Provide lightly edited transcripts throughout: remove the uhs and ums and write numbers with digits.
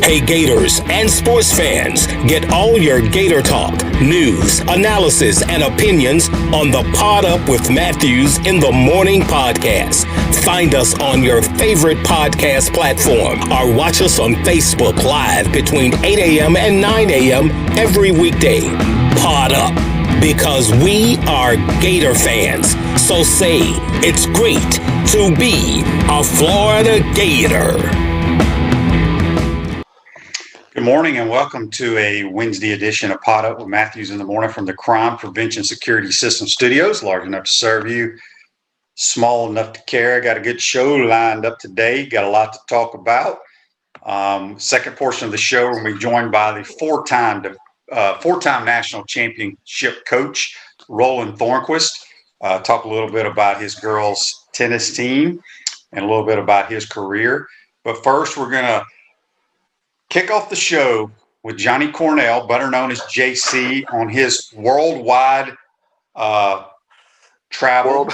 Hey Gators and sports fans, get all your Gator talk, news, analysis, and opinions on the Pod Up with Matthews in the Morning podcast. Find us on your favorite podcast platform or watch us on Facebook Live between 8 a.m. and 9 a.m. every weekday. Pod Up, because we are Gator fans. So say it's great to be a Florida Gator. Good morning and welcome to a Wednesday edition of Pod Up with Matthews in the Morning from the Crime Prevention Security System Studios, large enough to serve you, small enough to care. Got a good show lined up today. Got a lot to talk about. Second portion of the show, we're going to be joined by the four-time national championship coach, Roland Thornqvist. Talk a little bit about his girls' tennis team and a little bit about his career. But first, we're going to kick off the show with Johnny Cornell, better known as JC, on his worldwide travel.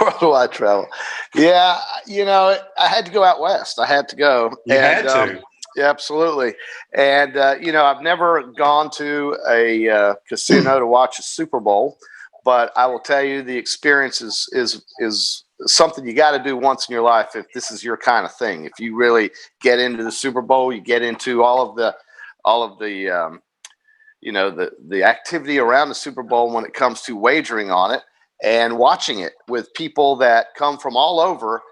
Worldwide travel. Yeah, you know, I had to go out west. I had to go. Had to. Yeah, absolutely. And, you know, I've never gone to a casino to watch a Super Bowl, but I will tell you the experience is something you got to do once in your life if this is your kind of thing. If you really get into the Super Bowl, you get into all of the you know, the activity around the Super Bowl when it comes to wagering on it and watching it with people that come from all over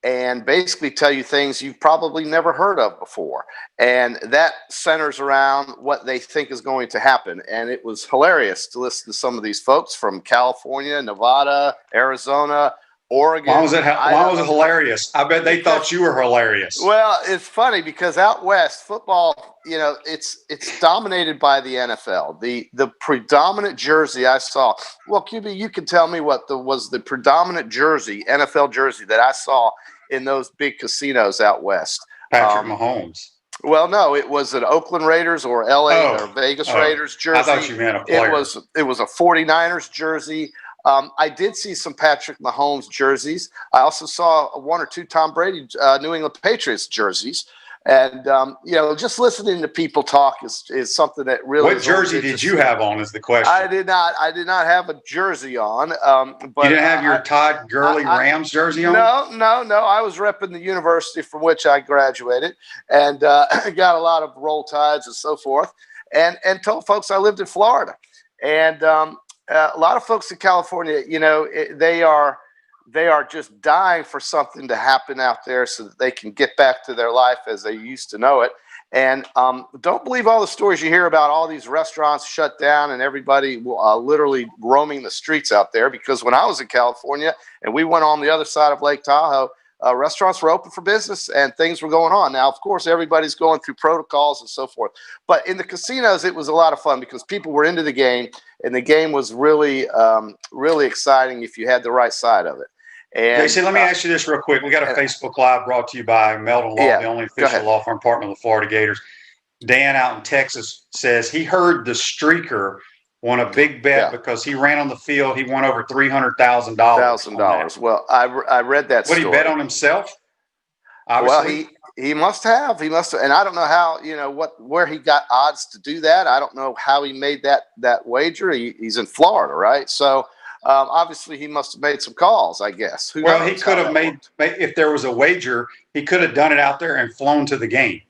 and basically tell you things you've probably never heard of before. And that centers around what they think is going to happen. And it was hilarious to listen to some of these folks from California, Nevada, Arizona, Oregon. Why was it hilarious? I bet they thought you were hilarious. Well, it's funny because out west, football, you know, it's dominated by the NFL. The predominant jersey I saw. Well, QB, you can tell me what was the predominant jersey, NFL jersey that I saw in those big casinos out west. Patrick Mahomes. Well, no, it was an Oakland Raiders or LA or Vegas Raiders jersey. I thought you meant a player. It was a 49ers jersey. I did see some Patrick Mahomes jerseys. I also saw one or two Tom Brady New England Patriots jerseys. And, you know, just listening to people talk is something that really. What jersey did you have on is the question. I did not have a jersey on. But you didn't have your Todd Gurley Rams jersey on? No. I was repping the university from which I graduated and got a lot of roll tides and so forth. And told folks I lived in Florida. And a lot of folks in California, you know, they are just dying for something to happen out there so that they can get back to their life as they used to know it. And don't believe all the stories you hear about all these restaurants shut down and everybody literally roaming the streets out there. Because when I was in California and we went on the other side of Lake Tahoe, restaurants were open for business and things were going on. Now, of course, everybody's going through protocols and so forth. But in the casinos, it was a lot of fun because people were into the game, and the game was really, really exciting if you had the right side of it. And JC, let me ask you this real quick. We got a Facebook Live brought to you by Meldon Law, the only official law firm partner of the Florida Gators. Dan out in Texas says he heard the streaker won a big bet because he ran on the field. He won over $300,000. Well, I read that story. What, he bet on himself? Obviously. Well, he must have. He must have. And I don't know how, you know, where he got odds to do that. I don't know how he made that wager. He's in Florida, right? So obviously he must have made some calls, I guess. He could have made, if there was a wager, he could have done it out there and flown to the game.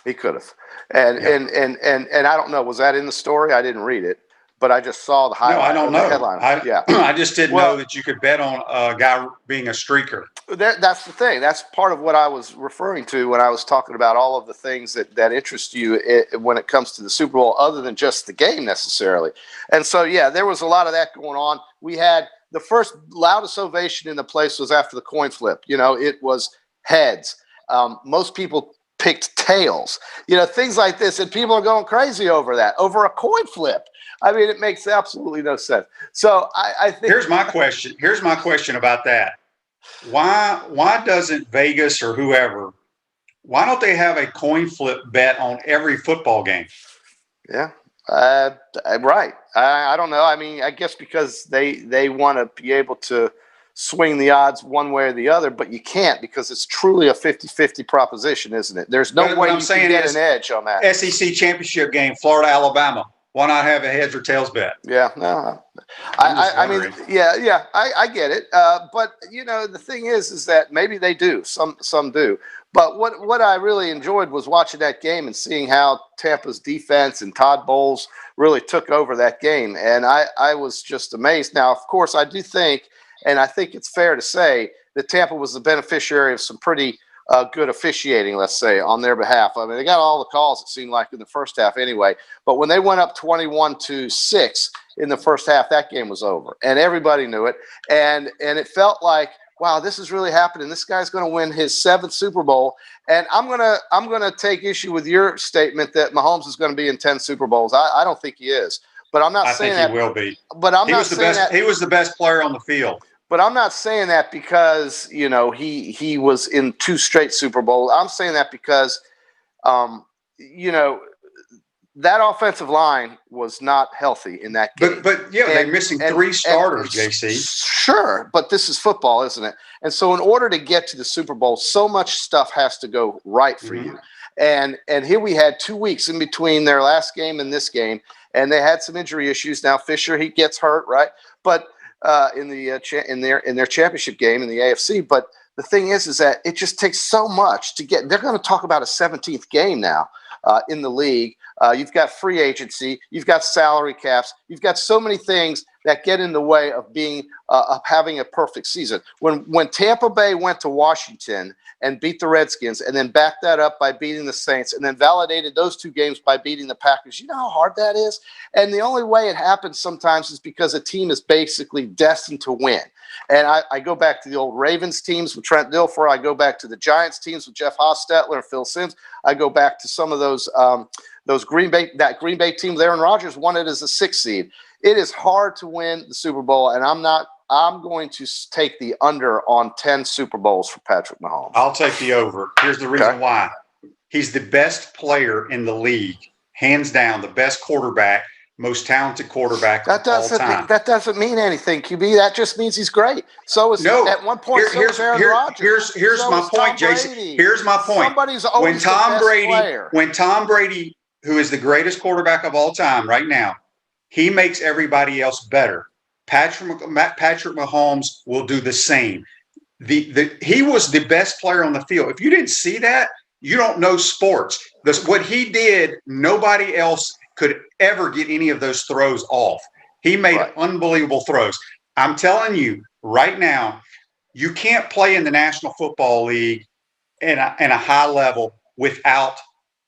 He could have. And I don't know, was that in the story? I didn't read it, but I just saw the highlight. No, I don't know. Headline. I just didn't know that you could bet on a guy being a streaker. That's the thing. That's part of what I was referring to when I was talking about all of the things that interest you when it comes to the Super Bowl, other than just the game necessarily. And so, yeah, there was a lot of that going on. We had the first loudest ovation in the place was after the coin flip. You know, it was heads. Most people picked tails, you know, things like this, and people are going crazy over a coin flip. I mean, it makes absolutely no sense. So I think here's my question about that. Why doesn't Vegas or whoever, why don't they have a coin flip bet on every football game? Yeah. Right. I don't know. I mean, I guess because they want to be able to swing the odds one way or the other, but you can't because it's truly a 50-50 proposition, isn't it? There's no way you can get an edge on that. SEC championship game, Florida, Alabama. Why not have a heads or tails bet? Yeah, no, I mean, yeah, I get it. But the thing is that maybe they do. Some do. But what I really enjoyed was watching that game and seeing how Tampa's defense and Todd Bowles really took over that game. And I was just amazed. Now, of course, I do think, and I think it's fair to say, that Tampa was the beneficiary of some pretty good officiating, let's say, on their behalf. I mean, they got all the calls, it seemed like, in the first half anyway. But when they went up 21-6 in the first half, that game was over. And everybody knew it. And it felt like, wow, this is really happening. This guy's going to win his 7th Super Bowl. And I'm gonna take issue with your statement that Mahomes is going to be in 10 Super Bowls. I don't think he is. But I'm not saying that. I think he will be. But I'm not saying that. He was the best player on the field. But I'm not saying that because, he was in 2 straight Super Bowls. I'm saying that because, that offensive line was not healthy in that game. But they're missing 3 starters, JC. Sure, but this is football, isn't it? And so in order to get to the Super Bowl, so much stuff has to go right for you. And here we had 2 weeks in between their last game and this game, and they had some injury issues. Now Fisher, he gets hurt, right? But in their championship game in the AFC. But the thing is that it just takes so much to get. They're going to talk about a 17th game now in the league. You've got free agency, you've got salary caps, you've got so many things that get in the way of being of having a perfect season. When Tampa Bay went to Washington and beat the Redskins and then backed that up by beating the Saints and then validated those 2 games by beating the Packers, you know how hard that is? And the only way it happens sometimes is because a team is basically destined to win. And I go back to the old Ravens teams with Trent Dilfer. I go back to the Giants teams with Jeff Hostetler and Phil Simms. I go back to some of those Green Bay team with Aaron Rodgers won it as a 6th seed. It is hard to win the Super Bowl, and I'm going to take the under on 10 Super Bowls for Patrick Mahomes. I'll take the over. Here's the reason why. He's the best player in the league, hands down, the best quarterback, most talented quarterback of all time. That doesn't mean anything, QB. That just means he's great. So is at one point. Here's my point, Jason. Here's my point. Somebody's always the best player. When Tom Brady, who is the greatest quarterback of all time right now, he makes everybody else better. Patrick Mahomes will do the same. He was the best player on the field. If you didn't see that, you don't know sports. What he did, nobody else could ever get any of those throws off. He made unbelievable throws. I'm telling you right now, you can't play in the National Football League in a high level without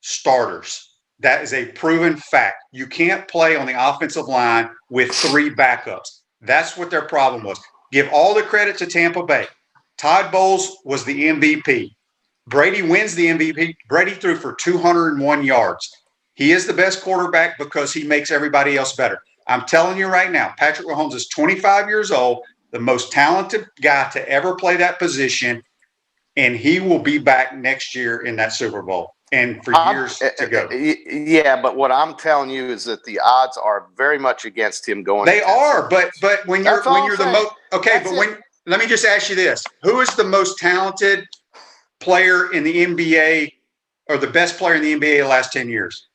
starters. That is a proven fact. You can't play on the offensive line with 3 backups. That's what their problem was. Give all the credit to Tampa Bay. Todd Bowles was the MVP. Brady wins the MVP. Brady threw for 201 yards. He is the best quarterback because he makes everybody else better. I'm telling you right now, Patrick Mahomes is 25 years old, the most talented guy to ever play that position, and he will be back next year in that Super Bowl and for years to go. Yeah, but what I'm telling you is that the odds are very much against him going. They are, but when you're the most let me just ask you this: who is the most talented player in the NBA, or the best player in the NBA the last 10 years?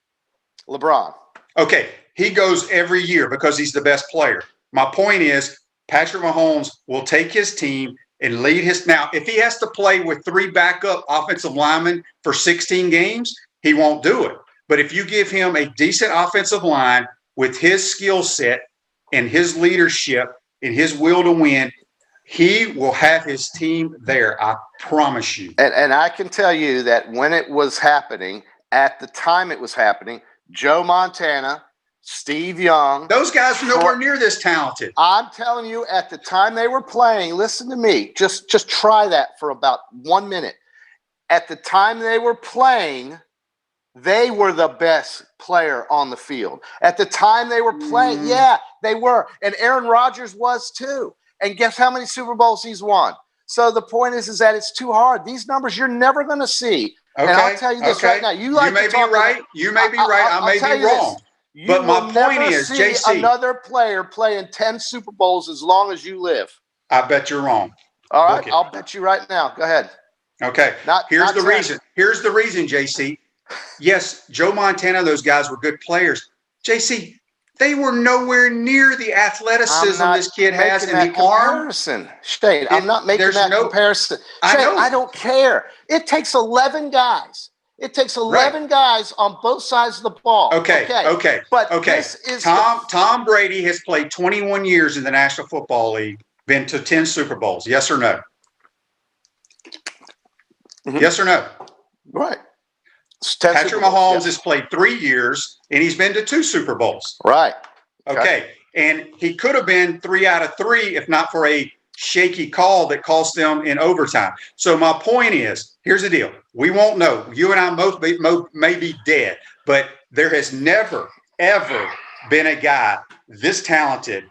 LeBron. Okay, he goes every year because he's the best player. My point is, Patrick Mahomes will take his team and lead his. Now, if he has to play with 3 backup offensive linemen for 16 games, he won't do it. But if you give him a decent offensive line with his skill set and his leadership and his will to win, he will have his team there. I promise you. And I can tell you that when it was happening, at the time it was happening, Joe Montana, Steve Young. Those guys are nowhere near this talented. I'm telling you, at the time they were playing, listen to me, just try that for about 1 minute. At the time they were playing, they were the best player on the field. At the time they were playing, yeah, they were. And Aaron Rodgers was too. And guess how many Super Bowls he's won? So the point is that it's too hard. These numbers you're never going to see. Okay. And I'll tell you this right now. You may be right. You may be right. I may be wrong. But my point is, JC, another player playing 10 Super Bowls as long as you live. I bet you're wrong. All right, Book it. I'll bet you right now. Go ahead. Okay. Here's the reason. Here's the reason, JC. Yes, Joe Montana, those guys were good players. JC, they were nowhere near the athleticism this kid has in the arm. Shane, I'm not making that comparison. Shane, I don't care. It takes 11 guys. It takes 11 guys on both sides of the ball. Okay. But this is Tom Brady has played 21 years in the National Football League, been to 10 Super Bowls. Yes or no? Mm-hmm. Yes or no? Right. Patrick Mahomes has played 3 years, and he's been to 2 Super Bowls. Right. Okay. And he could have been 3 out of 3 if not for a shaky call that cost them in overtime. So my point is, here's the deal. We won't know. You and I both may be dead, but there has never, ever been a guy this talented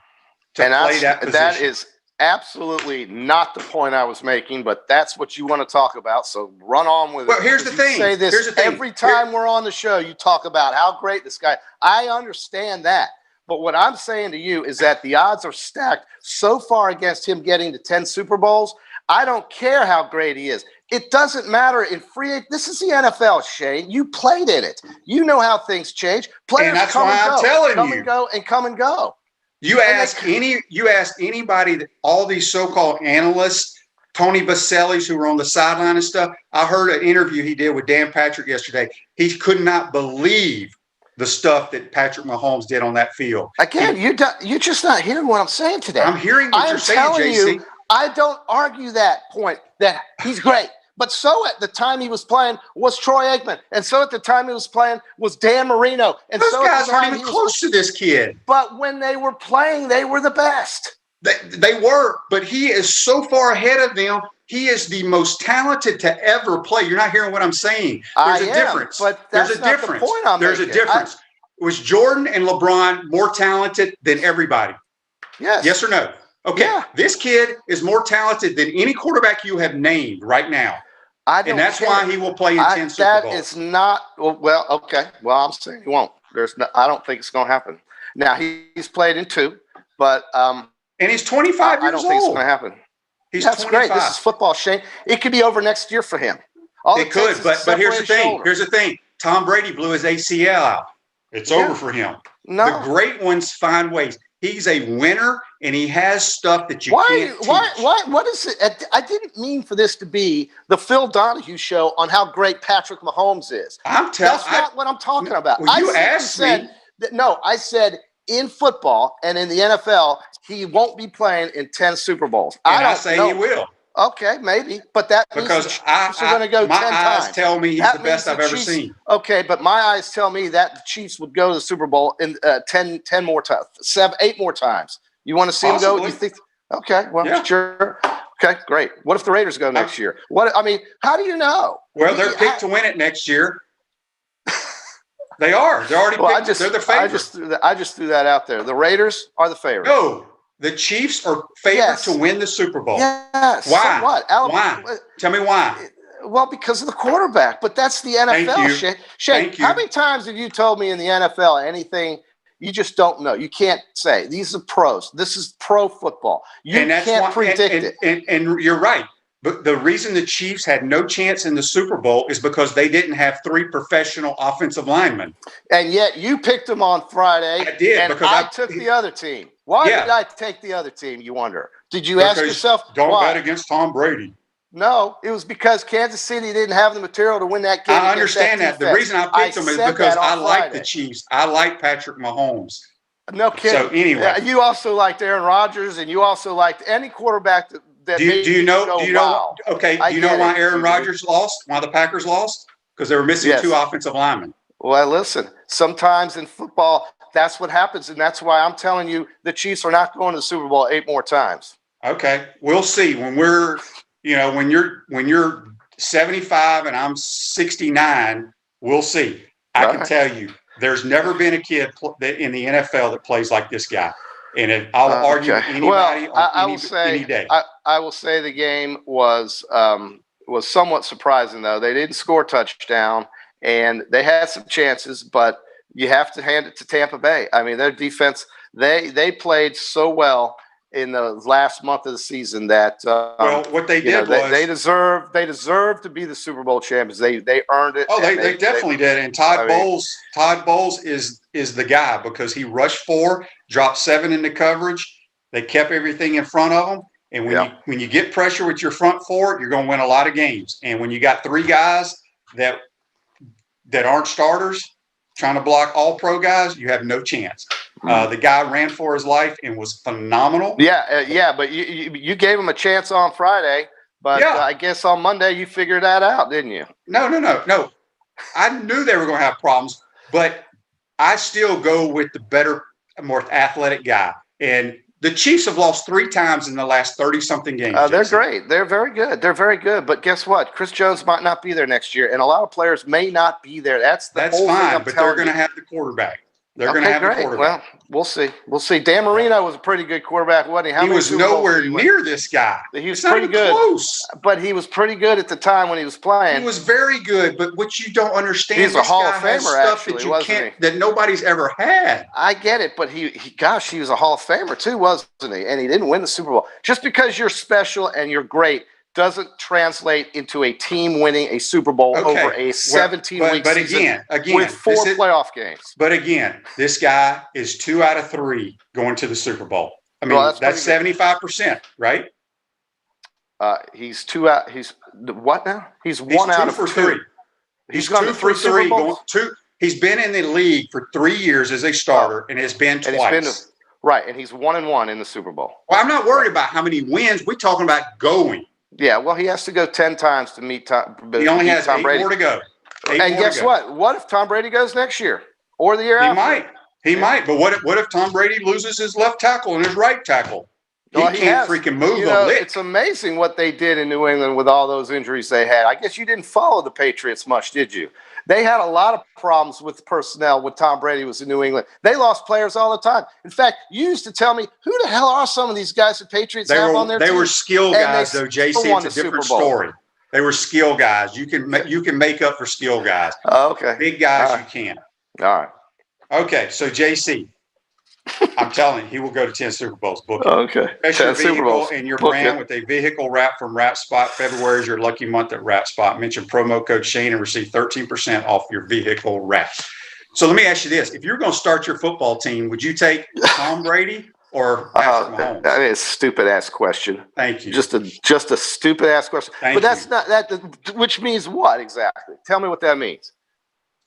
to play that position. That is absolutely not the point I was making, but that's what you want to talk about. So run on with it. Well, here's the thing. Say this every time we're on the show. You talk about how great this guy. I understand that. But what I'm saying to you is that the odds are stacked so far against him getting to 10 Super Bowls. I don't care how great he is. It doesn't matter in this is the NFL, Shane. You played in it. You know how things change. Players come and go. You ask anybody, all these so-called analysts, Tony Basellis, who were on the sideline and stuff. I heard an interview he did with Dan Patrick yesterday. He could not believe the stuff that Patrick Mahomes did on that field. Again, you're just not hearing what I'm saying today. I'm hearing what you're saying, JC. I don't argue that point that he's great. But so at the time he was playing was Troy Aikman. And so at the time he was playing was Dan Marino. And those so guys aren't even close to this kid. But when they were playing, they were the best. They were. But he is so far ahead of them. He is the most talented to ever play. You're not hearing what I'm saying. There's a difference. But that's not the point I'm making. There's a difference. Was Jordan and LeBron more talented than everybody? Yes. Yes or no? Okay. Yeah. This kid is more talented than any quarterback you have named right now. And that's why he will play in 10 Super Bowls. That is not well. Okay. Well, I'm saying he won't. I don't think it's going to happen. Now he's played in 2, but and he's 25 years old. I don't think it's going to happen. That's 25. Great. This is football, Shane. It could be over next year for him. It could, but here's the thing. Here's the thing. Tom Brady blew his ACL out. It's over for him. No. The great ones find ways. He's a winner, and he has stuff that you can't teach. What is it? I didn't mean for this to be the Phil Donahue show on how great Patrick Mahomes is. That's not what I'm talking about. Well, you asked me. I said in football and in the NFL, he won't be playing in 10 Super Bowls. I say he will. Okay, maybe, but that because means going to go 10 times. My eyes tell me he's the best I've ever seen. Okay, but my eyes tell me that the Chiefs would go to the Super Bowl in 10 more times, 8 more times. You want to see him go? You think? Okay, well, sure. Okay, great. What if the Raiders go next year? How do you know? Well, they're picked to win it next year. They are. They're already picked. They're the favorite. I just threw that out there. The Raiders are the favorite. No. The Chiefs are favored to win the Super Bowl. Yes. Why? So what? Why? Tell me why. Well, because of the quarterback. But that's the NFL. Shane, how many times have you told me in the NFL anything you just don't know? You can't say. These are pros. This is pro football. You can't predict it. And you're right. But the reason the Chiefs had no chance in the Super Bowl is because they didn't have 3 professional offensive linemen. And yet you picked them on Friday. I did. And because I took the other team. Why did I take the other team, you wonder? Did you ask yourself why? Bet against Tom Brady. No, it was because Kansas City didn't have the material to win that game. I understand that. The reason I picked them is because I like the Chiefs. I like Patrick Mahomes. No kidding. So anyway. You also liked Aaron Rodgers, and you also liked any quarterback that do you know why Aaron Rodgers lost? Why the Packers lost? Because they were missing 2 offensive linemen. Well, listen, sometimes in football, that's what happens, and that's why I'm telling you the Chiefs are not going to the Super Bowl 8 more times. Okay, we'll see. When we're, when you're 75 and I'm 69, we'll see. I can tell you, there's never been a kid in the NFL that plays like this guy. And I'll argue with anybody any day. I will say the game was somewhat surprising, though. They didn't score a touchdown, and they had some chances, but you have to hand it to Tampa Bay. I mean, their defense, they played so well, in the last month of the season that well, what they did was they deserve to be the Super Bowl champions. They earned it. Oh, they definitely did. And Todd Bowles is the guy because he rushed 4, dropped 7 into coverage. They kept everything in front of him. And when you get pressure with your front 4, you're going to win a lot of games. And when you got 3 guys that aren't starters trying to block all pro guys, you have no chance. The guy ran for his life and was phenomenal. But you gave him a chance on Friday, but I guess on Monday you figured that out, didn't you? No. I knew they were going to have problems, but I still go with the better, more athletic guy. And the Chiefs have lost 3 times in the last 30-something games. They're great. They're very good. They're very good. But guess what? Chris Jones might not be there next year, and a lot of players may not be there. That's whole fine, thing but they're going to have the quarterback. They're going to have the quarterback. Well, we'll see. Dan Marino was a pretty good quarterback, wasn't he? He was nowhere near this guy. He was pretty good. Close. But he was pretty good at the time when he was playing. He was very good, but what you don't understand, he's a Hall of Famer, actually, wasn't he? That nobody's ever had. I get it, but he was a Hall of Famer too, wasn't he? And he didn't win the Super Bowl. Just because you're special and you're great doesn't translate into a team winning a Super Bowl over a 17-week season with 4 playoff games. But again, this guy is 2 out of 3 going to the Super Bowl. I mean, that's 75%, right? He's 2 out. He's what now? He's 1 out of 2. 3. He's gone 2 for 3. He's been in the league for 3 years as a starter and has been twice. And he's 1-1 in the Super Bowl. Well, I'm not worried about how many wins. We're talking about going. Yeah, well, he has to go 10 times to meet Tom Brady. He only has 8 more to go. And guess what? What if Tom Brady goes next year or the year after? He might. But what if Tom Brady loses his left tackle and his right tackle? He can't freaking move a lick. It's amazing what they did in New England with all those injuries they had. I guess you didn't follow the Patriots much, did you? They had a lot of problems with personnel when Tom Brady was in New England. They lost players all the time. In fact, you used to tell me, who the hell are some of these guys the Patriots have on their team? They were skill guys, though, JC. It's a different story. They were skill guys. You can make up for skill guys. Okay. Big guys, you can't. All right. Okay, so JC, I'm telling you, he will go to 10 Super Bowls. Book it. Okay. Special vehicle in your brand with a vehicle wrap from Wrap Spot. February is your lucky month at Wrap Spot. Mention promo code Shane and receive 13% off your vehicle wrap. So let me ask you this. If you're going to start your football team, would you take Tom Brady or Patrick Mahomes? That is a stupid-ass question. Thank you. Just a stupid-ass question. That's not that. Which means what exactly? Tell me what that means.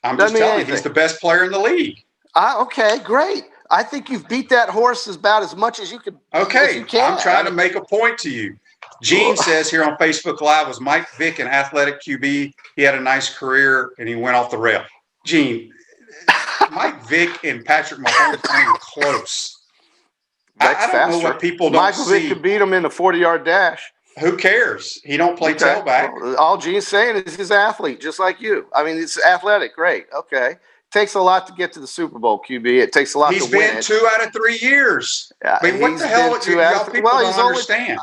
I'm just telling you, he's the best player in the league. Okay, great. I think you've beat that horse about as much as you can. Okay, I'm trying to make a point to you. Gene says here on Facebook Live, was Mike Vick an athletic QB? He had a nice career and he went off the rail. Gene, Mike Vick and Patrick Mahomes aren't even close. I don't know what people don't see. Michael Vick could beat him in the 40-yard dash. Who cares? He don't play tailback. Well, all Gene's saying is he's an athlete, just like you. I mean, it's athletic. Great. Okay. Takes a lot to get to the Super Bowl, QB. It takes a lot to win. He's been 2 out of 3 years. I mean, what the hell do y'all people don't understand?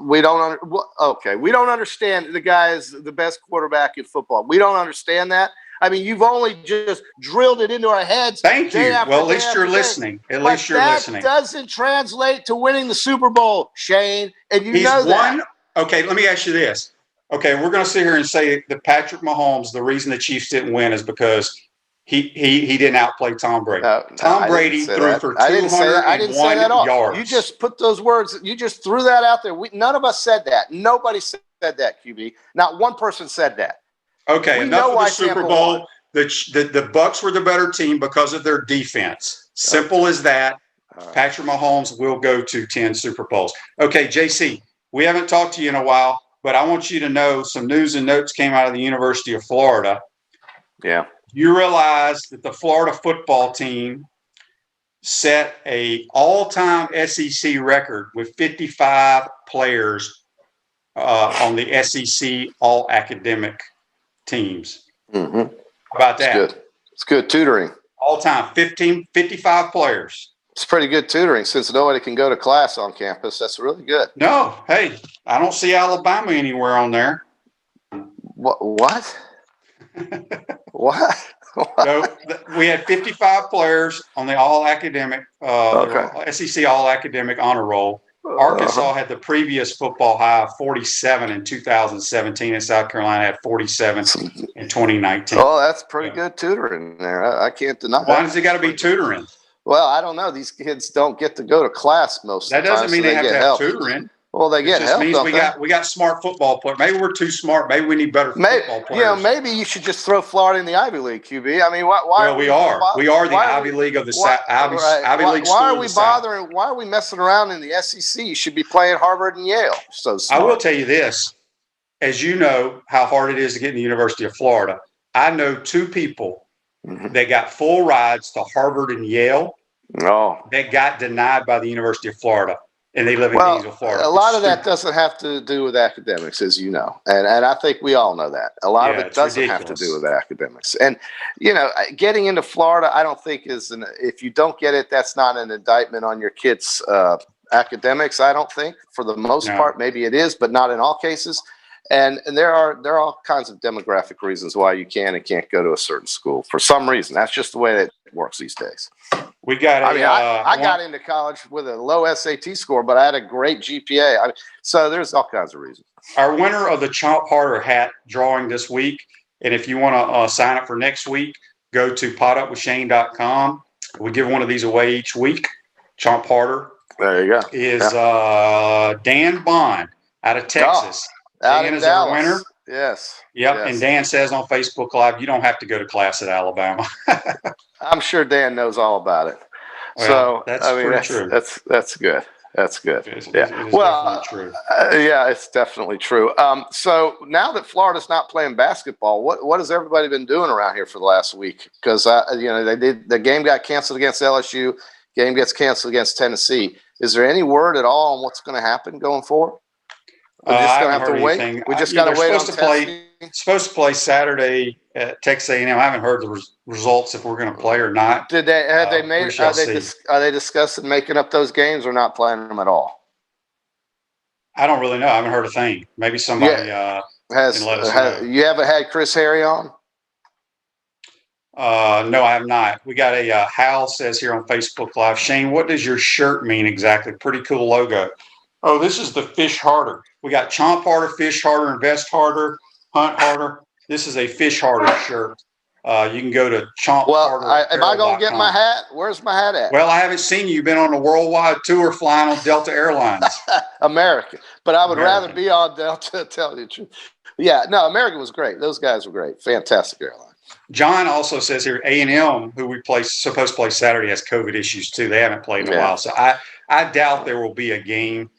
We don't understand the guy is the best quarterback in football. We don't understand that. I mean, you've only just drilled it into our heads. Thank you. Well, at least you're listening. At least you're listening. That doesn't translate to winning the Super Bowl, Shane, and you know that. Okay, let me ask you this. Okay, we're going to sit here and say that Patrick Mahomes, the reason the Chiefs didn't win is because he didn't outplay Tom Brady. Tom Brady threw for 201 yards. You just put those words. You just threw that out there. None of us said that. Nobody said that, QB. Not one person said that. Okay, enough of the Super Bowl. The Bucs were the better team because of their defense. Simple as that. Patrick Mahomes will go to 10 Super Bowls. Okay, JC, we haven't talked to you in a while, but I want you to know some news and notes came out of the University of Florida. Yeah. You realize that the Florida football team set a all-time SEC record with 55 players on the SEC all-academic teams. Mm-hmm. How about that? It's good tutoring. All-time, 55 players. It's pretty good tutoring since nobody can go to class on campus. That's really good. No, hey, I don't see Alabama anywhere on there. What? What? So we had 55 players on the all-academic, SEC all-academic honor roll, Arkansas had the previous football high of 47 in 2017, and South Carolina had 47 in 2019. Oh, that's pretty good tutoring there. I can't deny that. Why does it got to be tutoring? Well, I don't know. These kids don't get to go to class most of the time. That doesn't mean they have to have tutoring. Well, they get help. It just means we got smart football players. Maybe we're too smart. Maybe we need better football players. You know, maybe you should just throw Florida in the Ivy League, QB. I mean, why? Well, we are. We are the Ivy League of the Ivy League. Why are we bothering? Why are we messing around in the SEC? You should be playing Harvard and Yale. So smart. I will tell you this: as you know, how hard it is to get in the University of Florida. I know two people that got full rides to Harvard and Yale. That got denied by the University of Florida. And they live in Gainesville, Florida. A lot of that doesn't have to do with academics, as you know. And I think we all know that. A lot of it doesn't have to do with academics. And, you know, getting into Florida, I don't think if you don't get it, that's not an indictment on your kids' academics, I don't think. For the most part, maybe it is, but not in all cases. And there are all kinds of demographic reasons why you can and can't go to a certain school for some reason. That's just the way that it works these days. We got. I got into college with a low SAT score, but I had a great GPA. So there's all kinds of reasons. Our winner of the Chomp Harder hat drawing this week, and if you want to sign up for next week, go to potupwithshane.com. We give one of these away each week. Chomp Harder. There you go. Is Dan Bond out of Texas. Dan is our winner. Yes. Yep. Yes. And Dan says on Facebook Live, you don't have to go to class at Alabama. I'm sure Dan knows all about it. Well, so that's true. That's good. That's good. It is definitely true. Yeah, it's definitely true. So now that Florida's not playing basketball, what has everybody been doing around here for the last week? Because the game got canceled against LSU. Game gets canceled against Tennessee. Is there any word at all on what's going to happen going forward? We're just going to have to wait. We just got to wait on Tennessee. Supposed to play Saturday at Texas A&M. I haven't heard the results if we're going to play or not. Are they discussing making up those games or not playing them at all? I don't really know. I haven't heard a thing. Maybe somebody can let us know. You haven't had Chris Harry on? No, I have not. We got a Hal says here on Facebook Live, Shane, what does your shirt mean exactly? Pretty cool logo. Oh, this is the Fish Harder. We got Chomp Harder, Fish Harder, Invest Harder, Hunt Harder. This is a Fish Harder shirt. You can go to Chomp Harder. Am I going to get my hat? Where's my hat at? Well, I haven't seen you. You've been on a worldwide tour flying on Delta Airlines. American. But I would rather be on Delta, tell you the truth. Yeah, no, American was great. Those guys were great. Fantastic airline. John also says here, A&M, who we supposed to play Saturday, has COVID issues too. They haven't played in a while. So I doubt there will be a game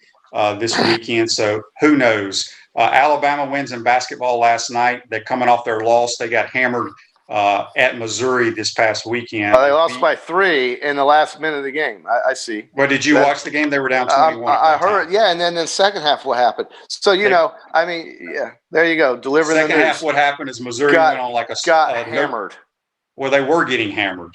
this weekend. So who knows? Alabama wins in basketball last night. They're coming off their loss. They got hammered at Missouri this past weekend. They lost by 3 in the last minute of the game. I see. Well, did you watch the game? They were down 21. I heard, and then in the second half, what happened? So, there you go. Delivering the news. Second half, what happened is Missouri went on like hammered. Well, they were getting hammered.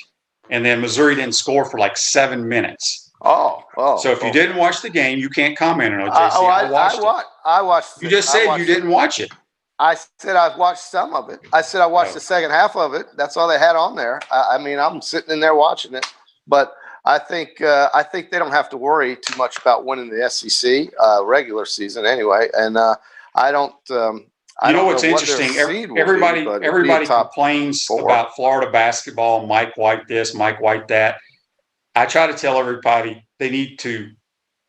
And then Missouri didn't score for like 7 minutes. So if you didn't watch the game, you can't comment on it, JC. I watched it. You just said you didn't watch it. I said I've watched some of it. I said I watched the second half of it. That's all they had on there. I'm sitting in there watching it. But I think they don't have to worry too much about winning the SEC regular season anyway. And I don't. You know what's interesting? Everybody complains about Florida basketball. Mike White this, Mike White that. I try to tell everybody they need to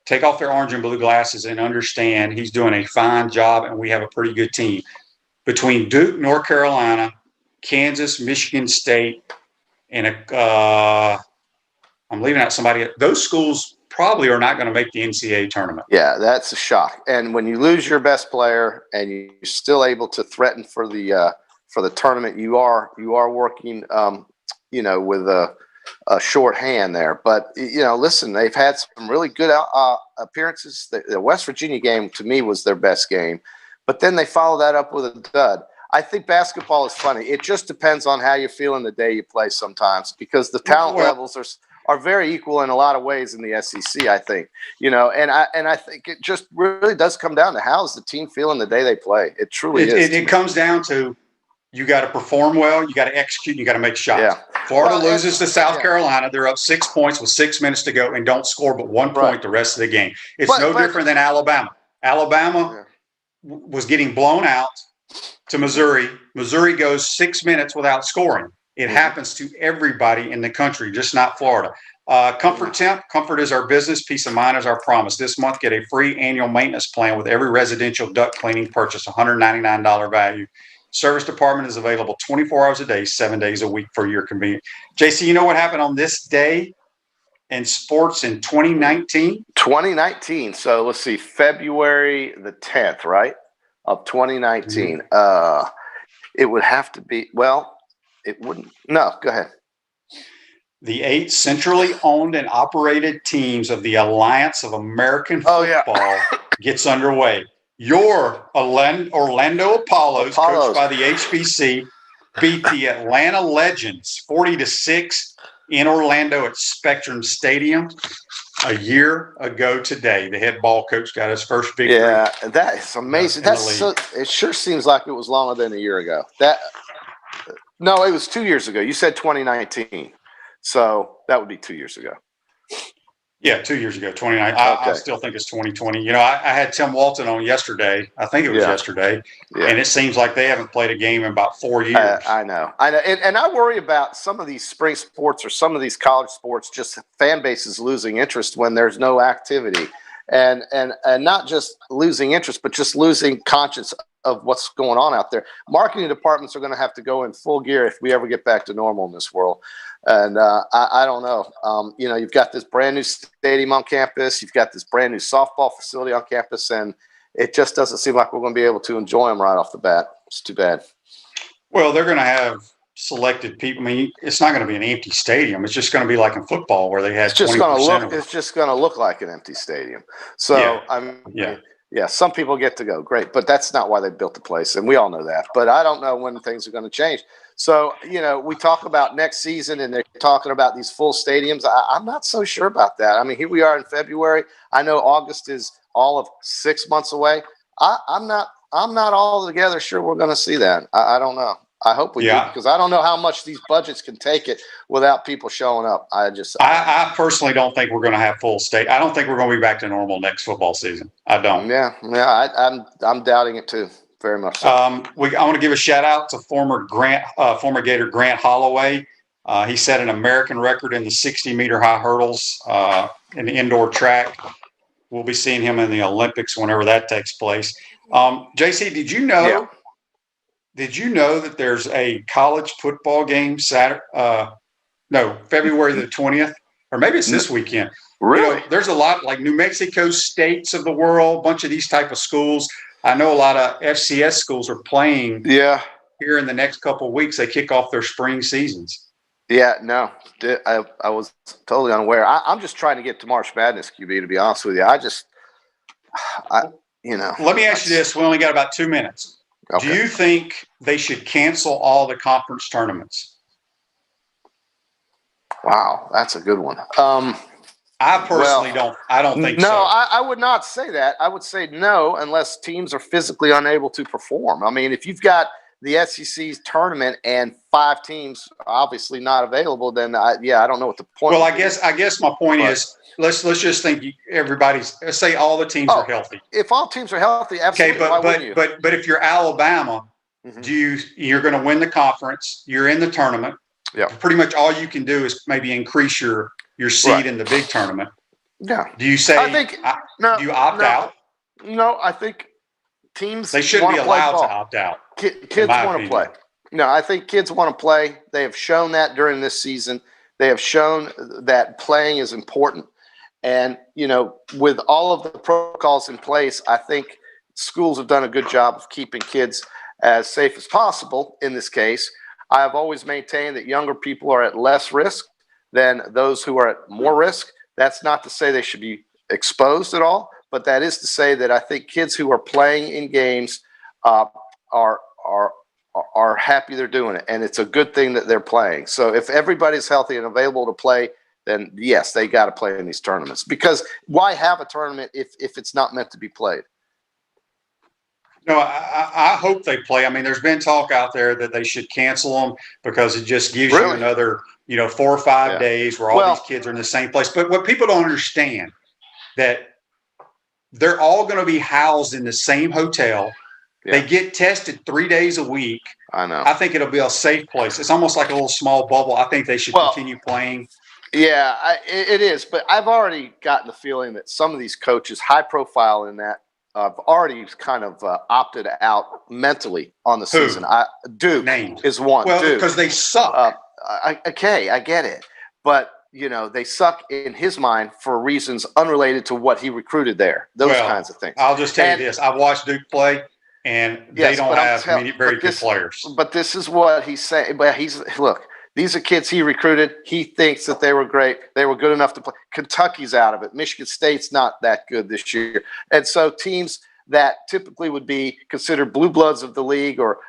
take off their orange and blue glasses and understand he's doing a fine job, and we have a pretty good team. Between Duke, North Carolina, Kansas, Michigan State, and I'm leaving out somebody. Those schools probably are not going to make the NCAA tournament. Yeah, that's a shock. And when you lose your best player and you're still able to threaten for the tournament, you are working, with a short hand there. But, listen, they've had some really good appearances. The West Virginia game, to me, was their best game. But then they follow that up with a dud. I think basketball is funny. It just depends on how you're feeling the day you play sometimes, because the talent levels are very equal in a lot of ways in the SEC, I think. And I think it just really does come down to how is the team feeling the day they play. It truly is. It comes down to You got to perform well. You got to execute. You got to make shots. Yeah. Florida loses to South Carolina. They're up 6 points with 6 minutes to go and don't score but 1 point the rest of the game. It's no different than Alabama. Alabama was getting blown out to Missouri. Missouri goes 6 minutes without scoring. It happens to everybody in the country, just not Florida. Comfort Temp, comfort is our business. Peace of mind is our promise. This month, get a free annual maintenance plan with every residential duct cleaning purchase, $199 value. Service department is available 24 hours a day, 7 days a week for your convenience. JC, you know what happened on this day in sports in 2019? 2019. So let's see, February the 10th, right, of 2019. It would have to be, well, it wouldn't. No, go ahead. The 8 centrally owned and operated teams of the Alliance of American Football gets underway. Your Orlando Apollos, coached by the HBC, beat the Atlanta Legends 40-6 in Orlando at Spectrum Stadium a year ago today. The head ball coach got his first victory. Yeah, that is amazing. It sure seems like it was longer than a year ago. No, it was 2 years ago. You said 2019. So that would be 2 years ago. Yeah, 2 years ago, 2019. I still think it's 2020. You know, I had Tim Walton on yesterday. I think it was yesterday. Yeah. And it seems like they haven't played a game in about 4 years. I know. And I worry about some of these spring sports or some of these college sports, just fan bases losing interest when there's no activity. And not just losing interest, but just losing conscience of what's going on out there. Marketing departments are going to have to go in full gear if we ever get back to normal in this world. And I don't know. You know, you've got this brand new stadium on campus. You've got this brand new softball facility on campus, and it just doesn't seem like we're going to be able to enjoy them right off the bat. It's too bad. Well, they're going to have selected people. I mean, it's not going to be an empty stadium. It's just going to be like in football where they had 20%. It's just going to look like an empty stadium. So yeah, some people get to go, great, but that's not why they built the place, and we all know that. But I don't know when things are going to change. So, you know, we talk about next season, and they're talking about these full stadiums. I'm not so sure about that. I mean, here we are in February. I know August is all of 6 months away. I'm not altogether sure we're going to see that. I don't know. I hope we do, because I don't know how much these budgets can take it without people showing up. I personally don't think we're going to have full state. I don't think we're going to be back to normal next football season. I don't. Yeah. I'm doubting it too, very much so. I want to give a shout out to former Gator Grant Holloway. He set an American record in the 60-meter high hurdles in the indoor track. We'll be seeing him in the Olympics whenever that takes place. JC, did you know? Yeah. Did you know that there's a college football game February the 20th, or maybe it's this weekend? Really? You know, there's a lot like New Mexico States of the world, a bunch of these type of schools. I know a lot of FCS schools are playing. Yeah. Here in the next couple of weeks, they kick off their spring seasons. Yeah, no, I was totally unaware. I'm just trying to get to March Madness, QB, to be honest with you. Let me ask you this. We only got about 2 minutes. Okay. Do you think they should cancel all the conference tournaments? Wow, that's a good one. I personally don't. I don't think so. No, I would not say that. I would say no, unless teams are physically unable to perform. I mean, if you've got the SEC's tournament and 5 teams obviously not available, then I don't know what the point. Well, I guess my point is, let's just think let's say all the teams are healthy. If all teams are healthy, absolutely. Okay, but if you're Alabama, you're going to win the conference, you're in the tournament. Yeah. Pretty much all you can do is maybe increase your seed in the big tournament. Yeah. Do you say? Do you opt out? No, I think teams. They shouldn't be allowed to opt out. Kids want to play. No, I think kids want to play. They have shown that during this season. They have shown that playing is important. And, with all of the protocols in place, I think schools have done a good job of keeping kids as safe as possible in this case. I have always maintained that younger people are at less risk than those who are at more risk. That's not to say they should be exposed at all, but that is to say that I think kids who are playing in games are happy they're doing it, and it's a good thing that they're playing. So if everybody's healthy and available to play, then yes, they got to play in these tournaments, because why have a tournament if it's not meant to be played? No, I hope they play. I mean, there's been talk out there that they should cancel them because it just gives you another, 4 or 5 days where all these kids are in the same place. But what people don't understand, that they're all going to be housed in the same hotel. They get tested 3 days a week. I know. I think it'll be a safe place. It's almost like a little small bubble. I think they should continue playing. Yeah, it is. But I've already gotten the feeling that some of these coaches, high profile in that, I've already kind of opted out mentally on the season. Duke is one. Well, because they suck. I get it. But, they suck in his mind for reasons unrelated to what he recruited there. Those kinds of things. I'll just tell you this. I've watched Duke play, and they don't have many very good players. But this is what he's saying. But look, these are kids he recruited. He thinks that they were great. They were good enough to play. Kentucky's out of it. Michigan State's not that good this year. And so teams that typically would be considered blue bloods of the league or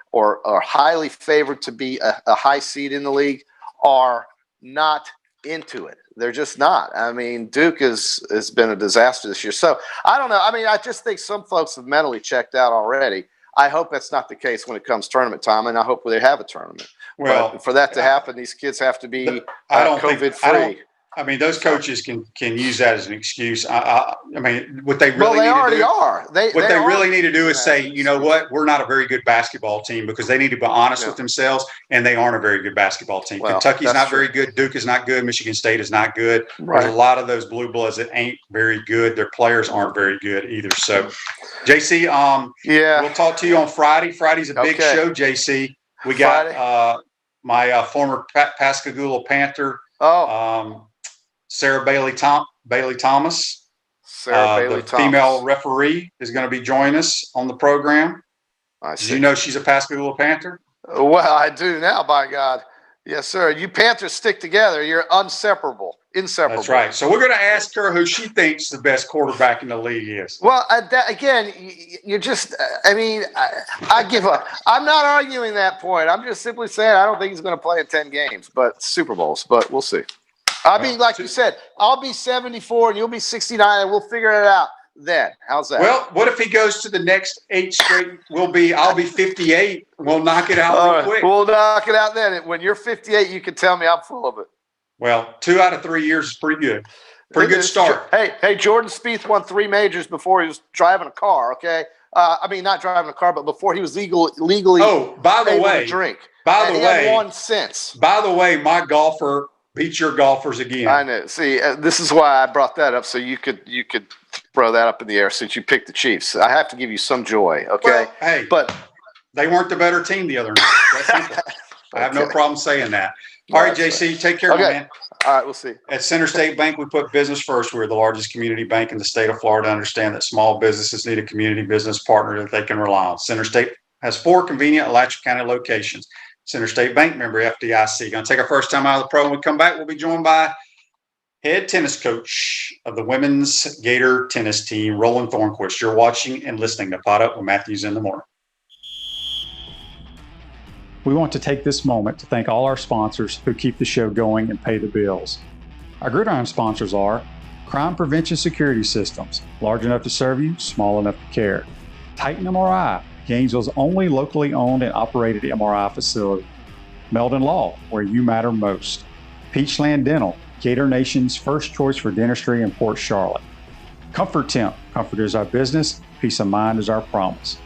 highly favored to be a high seed in the league are not into it. They're just not. I mean, Duke has been a disaster this year. So I don't know. I mean, I just think some folks have mentally checked out already. I hope that's not the case when it comes tournament time, and I hope they have a tournament. Well, but for that to happen, these kids have to be COVID-free. I mean, those coaches can use that as an excuse. I mean, what they really really need to do is say, you know what, we're not a very good basketball team, because they need to be honest with themselves, and they aren't a very good basketball team. Well, Kentucky's not very good. Duke is not good. Michigan State is not good. Right. There's a lot of those blue bloods that ain't very good. Their players aren't very good either. So, JC, we'll talk to you on Friday. Friday's a big show, JC. We got my former Pascagoula Panther. Sarah Bailey Thomas, the female referee, is going to be joining us on the program. I see. Did you know she's a Pascagoula Panther? Well, I do now, by God. Yes, sir. You Panthers stick together. You're inseparable. That's right. So we're going to ask her who she thinks the best quarterback in the league is. Well, again, you're just I give up. I'm not arguing that point. I'm just simply saying I don't think he's going to play in 10 games, but Super Bowls. But we'll see. I mean, like you said, I'll be 74 and you'll be 69, and we'll figure it out then. How's that? Well, what if he goes to the next 8 straight? I'll be 58. We'll knock it out real quick. We'll knock it out then. When you're 58, you can tell me I'm full of it. Well, 2 out of 3 years is pretty good. Pretty good start. Hey, Jordan Spieth won 3 majors before he was driving a car, okay? Not driving a car, but before he was legally able to drink. He had won since. By the way, my golfer beat your golfers again. I know. See, this is why I brought that up, so you could throw that up in the air since you picked the Chiefs. I have to give you some joy, okay? Well, but they weren't the better team the other night. I have no problem saying that. All right, JC, take care, man. All right, we'll see. At Center State Bank, we put business first. We're the largest community bank in the state of Florida. Understand that small businesses need a community business partner that they can rely on. Center State has 4 convenient Alachua County locations. Center State Bank, member FDIC. Going to take our first time out of the pro. When we come back, we'll be joined by head tennis coach of the women's Gator tennis team, Roland Thornqvist. You're watching and listening to Pot Up with Matthews in the Morning. We want to take this moment to thank all our sponsors who keep the show going and pay the bills. Our Gridiron sponsors are Crime Prevention Security Systems, large enough to serve you, small enough to care. Titan MRI, Gainesville's only locally owned and operated MRI facility. Meldon Law, where you matter most. Peachland Dental, Gator Nation's first choice for dentistry in Port Charlotte. Comfort Temp, comfort is our business, peace of mind is our promise.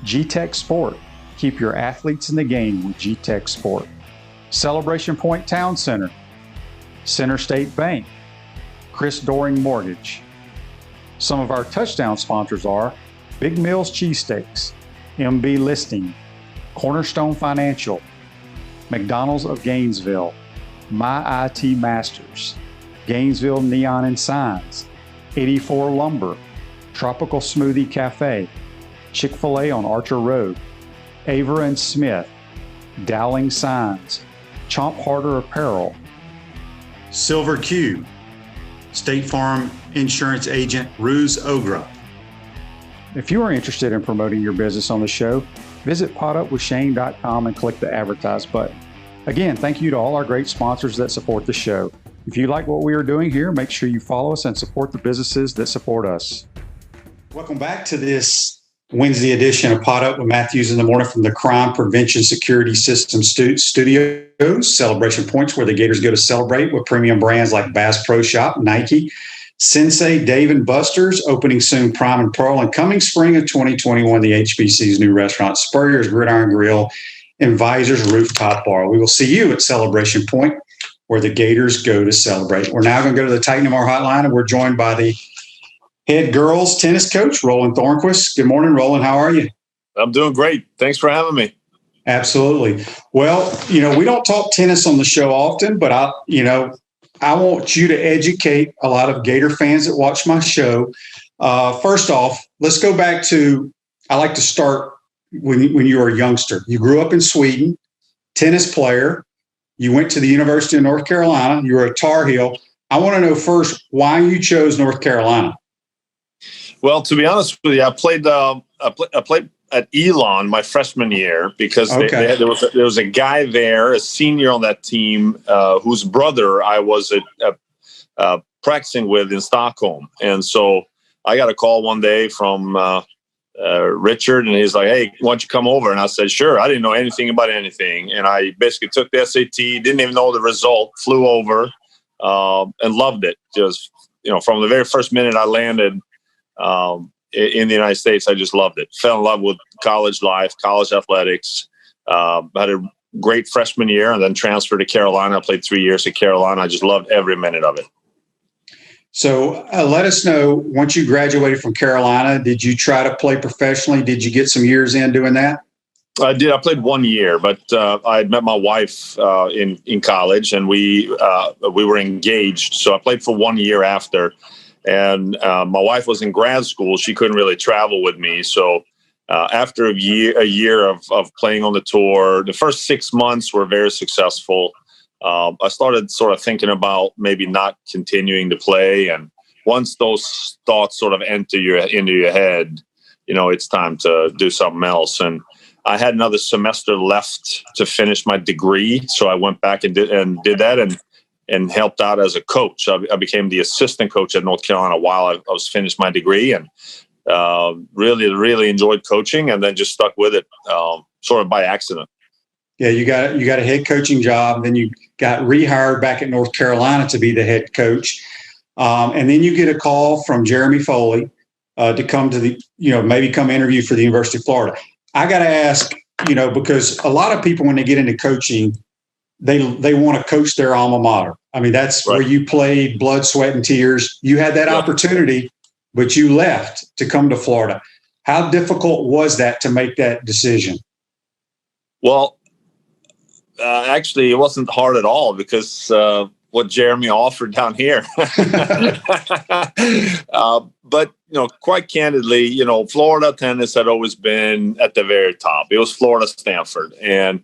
G-Tech Sport, keep your athletes in the game with G-Tech Sport. Celebration Point Town Center, Center State Bank, Chris Doring Mortgage. Some of our touchdown sponsors are Big Mills Cheesesteaks, MB Listing, Cornerstone Financial, McDonald's of Gainesville, My IT Masters, Gainesville Neon and Signs, 84 Lumber, Tropical Smoothie Cafe, Chick-fil-A on Archer Road, Aver and Smith, Dowling Signs, Chomp Harder Apparel, Silver Q, State Farm Insurance Agent Ruse Ogra. If you are interested in promoting your business on the show, visit potupwithshane.com and click the advertise button. Again, thank you to all our great sponsors that support the show. If you like what we are doing here, make sure you follow us and support the businesses that support us. Welcome back to this Wednesday edition of Pot Up with Matthews in the Morning from the Crime Prevention Security System Studios. Celebration Points, where the Gators go to celebrate with premium brands like Bass Pro Shop, Nike, Sensei, Dave & Buster's, opening soon Prime and Pearl, and coming spring of 2021, the HBC's new restaurant, Spurrier's Gridiron Grill, and Visor's Rooftop Bar. We will see you at Celebration Point, where the Gators go to celebrate. We're now going to go to the Titan MR hotline, and we're joined by the head girls tennis coach, Roland Thornqvist. Good morning, Roland. How are you? I'm doing great. Thanks for having me. Absolutely. Well, we don't talk tennis on the show often, but I want you to educate a lot of Gator fans that watch my show. First off, let's go back to, I like to start when you were a youngster. You grew up in Sweden, tennis player. You went to the University of North Carolina. You were a Tar Heel. I want to know first why you chose North Carolina. Well, to be honest with you, I played at Elon my freshman year because there was a guy there, a senior on that team, whose brother I was practicing with in Stockholm. And so I got a call one day from Richard, and he's like, "Hey, why don't you come over?" And I said, "Sure." I didn't know anything about anything. And I basically took the SAT, didn't even know the result, flew over, and loved it. Just, from the very first minute I landed in the United States, I just loved it. Fell in love with college life, college athletics. Had a great freshman year and then transferred to Carolina. I played 3 years at Carolina. I just loved every minute of it. So let us know, once you graduated from Carolina, did you try to play professionally? Did you get some years in doing that? I did. I played 1 year, but I had met my wife in college, and we were engaged. So I played for 1 year after. And my wife was in grad school. She couldn't really travel with me. So after a year of playing on the tour, the first 6 months were very successful. I started sort of thinking about maybe not continuing to play. And once those thoughts sort of into your head, it's time to do something else. And I had another semester left to finish my degree. So I went back and did that and helped out as a coach. I became the assistant coach at North Carolina while I was finished my degree, and really, really enjoyed coaching, and then just stuck with it sort of by accident. Yeah, you got a head coaching job, then you got rehired back at North Carolina to be the head coach, and then you get a call from Jeremy Foley to come to maybe come interview for the University of Florida. I got to ask, because a lot of people, when they get into coaching, they want to coach their alma mater. I mean, that's right. Where you played, blood, sweat, and tears. You had that opportunity, but you left to come to Florida. How difficult was that to make that decision? Well, actually, it wasn't hard at all because what Jeremy offered down here. But, quite candidly, Florida tennis had always been at the very top. It was Florida, Stanford. And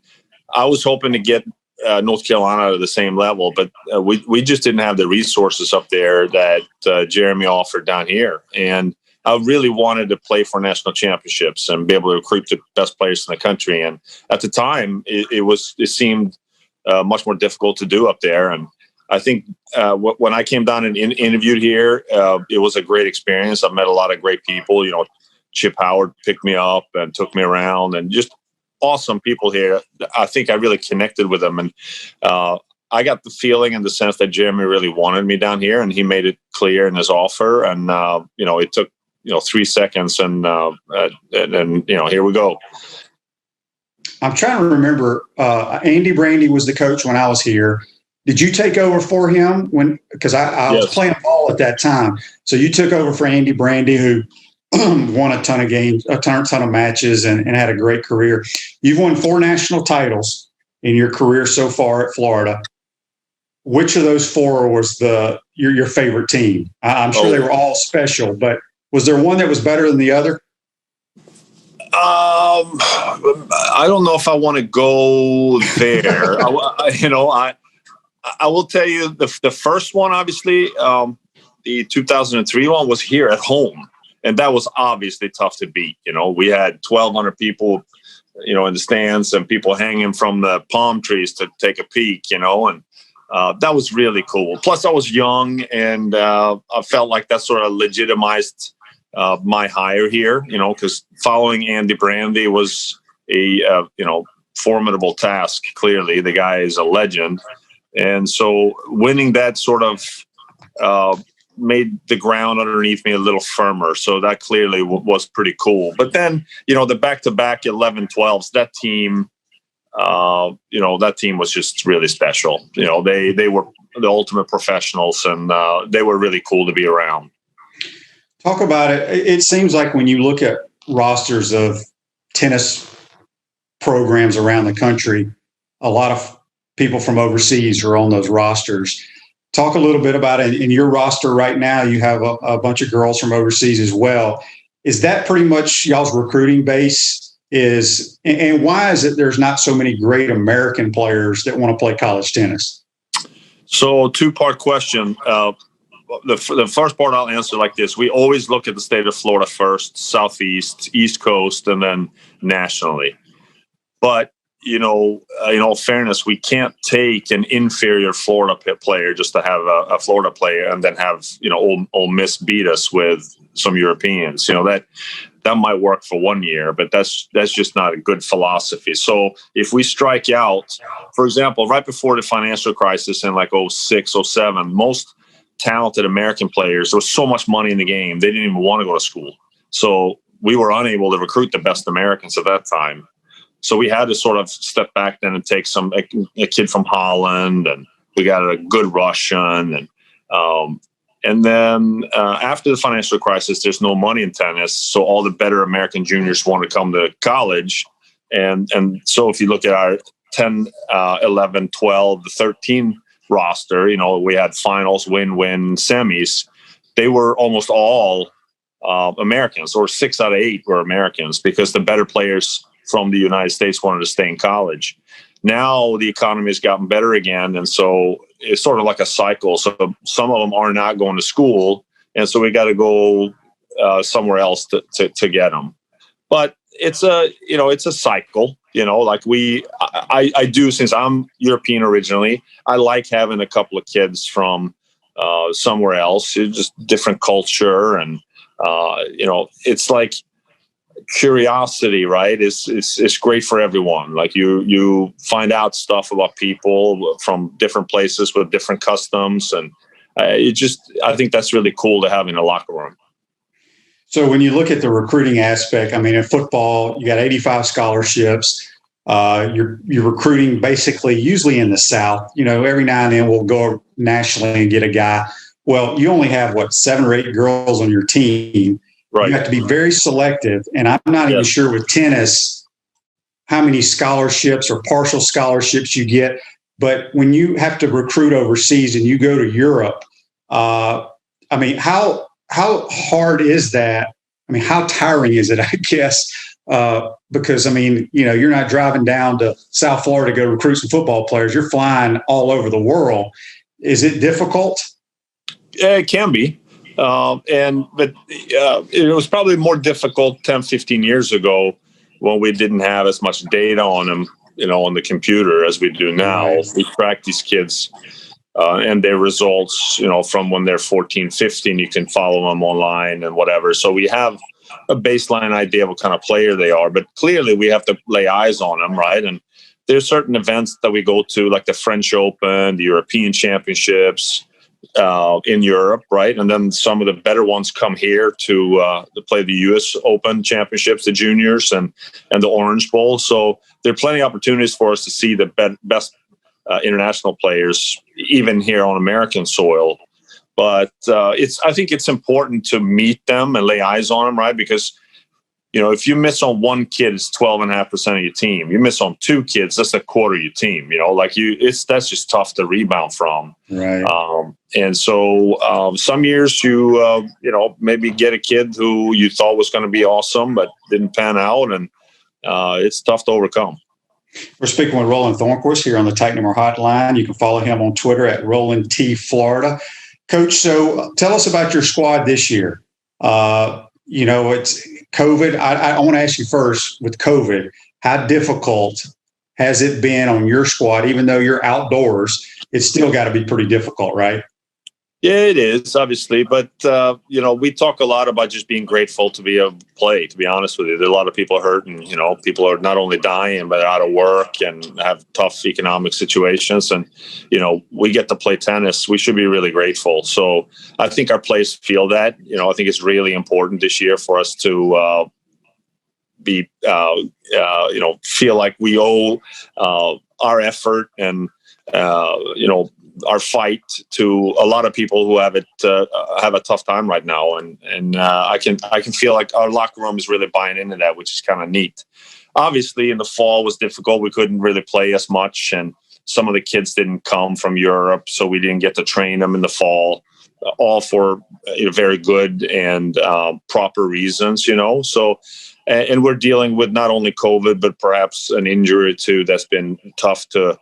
I was hoping to get North Carolina to the same level, but we just didn't have the resources up there that Jeremy offered down here. And I really wanted to play for national championships and be able to recruit the best players in the country. And at the time, it seemed much more difficult to do up there. And I think when I came down and interviewed here, it was a great experience. I met a lot of great people. Chip Howard picked me up and took me around, and just awesome people here. I think I really connected with them, and I got the feeling and the sense that Jeremy really wanted me down here, and he made it clear in his offer. And it took 3 seconds, and here we go. I'm trying to remember. Andy Brandy was the coach when I was here. Did you take over for him because I was playing ball at that time? So you took over for Andy Brandy, who won a ton of games, a ton of matches, and had a great career. You've won 4 national titles in your career so far at Florida. Which of those 4 was your favorite team? I'm sure they were all special, but was there one that was better than the other? I don't know if I want to go there. I will tell you the first one, obviously, the 2003 one was here at home. And that was obviously tough to beat. We had 1,200 people, in the stands, and people hanging from the palm trees to take a peek, and that was really cool. Plus, I was young, and I felt like that sort of legitimized my hire here, because following Andy Brandy was a, formidable task. Clearly, the guy is a legend. And so winning that sort of made the ground underneath me a little firmer. So that clearly was pretty cool. But then, the back-to-back 11-12s, that team was just really special. They were the ultimate professionals, and they were really cool to be around. Talk about it. It seems like when you look at rosters of tennis programs around the country, a lot of people from overseas are on those rosters. Talk a little bit about it. In your roster right now, you have a bunch of girls from overseas as well. Is that pretty much y'all's recruiting base? And why is it there's not so many great American players that want to play college tennis? So, two-part question. The first part I'll answer like this. We always look at the state of Florida first, Southeast, East Coast, and then nationally. But, in all fairness, we can't take an inferior Florida player just to have a Florida player and then have, Ole Miss beat us with some Europeans. That might work for 1 year, but that's just not a good philosophy. So if we strike out, for example, right before the financial crisis in like 06, 07, most talented American players, there was so much money in the game, they didn't even want to go to school. So we were unable to recruit the best Americans at that time. So we had to sort of step back then and take a kid from Holland, and we got a good Russian. And then after the financial crisis, there's no money in tennis. So all the better American juniors want to come to college. And so if you look at our 10, 11, 12, 13 roster, we had finals, win, semis. They were almost all Americans, or 6 out of 8 were Americans, because the better players from the United States wanted to stay in college. Now the economy has gotten better again, and so it's sort of like a cycle. So some of them are not going to school, and so we got to go somewhere else to get them. But it's a cycle. Like I do, since I'm European originally, I like having a couple of kids from somewhere else. It's just different culture, and it's like curiosity, right? It's great for everyone. Like you find out stuff about people from different places with different customs, and I think that's really cool to have in a locker room. So when you look at the recruiting aspect, in football, you got 85 scholarships. You're recruiting basically usually in the South. Every now and then we'll go nationally and get a guy. Well, you only have 7 or 8 girls on your team. Right. You have to be very selective. And I'm not even sure with tennis how many scholarships or partial scholarships you get. But when you have to recruit overseas and you go to Europe, how hard is that? How tiring is it, I guess? Because, you're not driving down to South Florida to go recruit some football players. You're flying all over the world. Is it difficult? Yeah, it can be. But it was probably more difficult 10, 15 years ago when we didn't have as much data on them, on the computer as we do now. Right. We track these kids and their results, from when they're 14, 15, you can follow them online and whatever. So we have a baseline idea of what kind of player they are, but clearly we have to lay eyes on them, right? And there's certain events that we go to, like the French Open, the European Championships, in Europe, right? And then some of the better ones come here to play the U.S. Open Championships, the juniors, and the Orange Bowl. So there are plenty of opportunities for us to see the best international players, even here on American soil. But I think it's important to meet them and lay eyes on them, right? Because if you miss on one kid, it's 12.5% of your team. You miss on 2 kids, that's a quarter of your team. That's just tough to rebound from. Right. And so some years you maybe get a kid who you thought was going to be awesome, but didn't pan out, and it's tough to overcome. We're speaking with Roland Thornqvist here on the Tight Number Hotline. You can follow him on Twitter at Roland T Florida. Coach, so tell us about your squad this year. It's COVID. I want to ask you first, with COVID, how difficult has it been on your squad? Even though you're outdoors, it's still got to be pretty difficult, right? Yeah, it is, obviously. But, we talk a lot about just being grateful to be able to play, to be honest with you. There are a lot of people hurt, and, people are not only dying, but out of work and have tough economic situations. And, we get to play tennis. We should be really grateful. So I think our players feel that. I think it's really important this year for us to feel like we owe our effort and, our fight to a lot of people who have a tough time right now, and I can feel like our locker room is really buying into that, which is kind of neat. Obviously, in the fall was difficult; we couldn't really play as much, and some of the kids didn't come from Europe, so we didn't get to train them in the fall, all for very good and proper reasons, So, and we're dealing with not only COVID, but perhaps an injury or two that's been tough to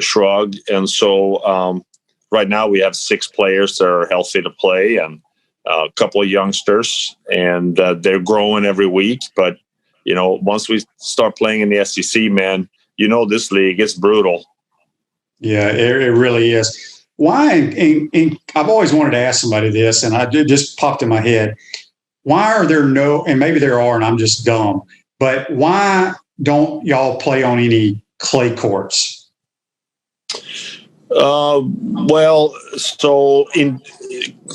shrug. And so right now we have 6 players that are healthy to play and a couple of youngsters, and they're growing every week. But, once we start playing in the SEC, man, this league is brutal. Yeah, it really is. Why? And I've always wanted to ask somebody this, and it just popped in my head. Why are there and maybe there are, and I'm just dumb, but why don't y'all play on any clay courts?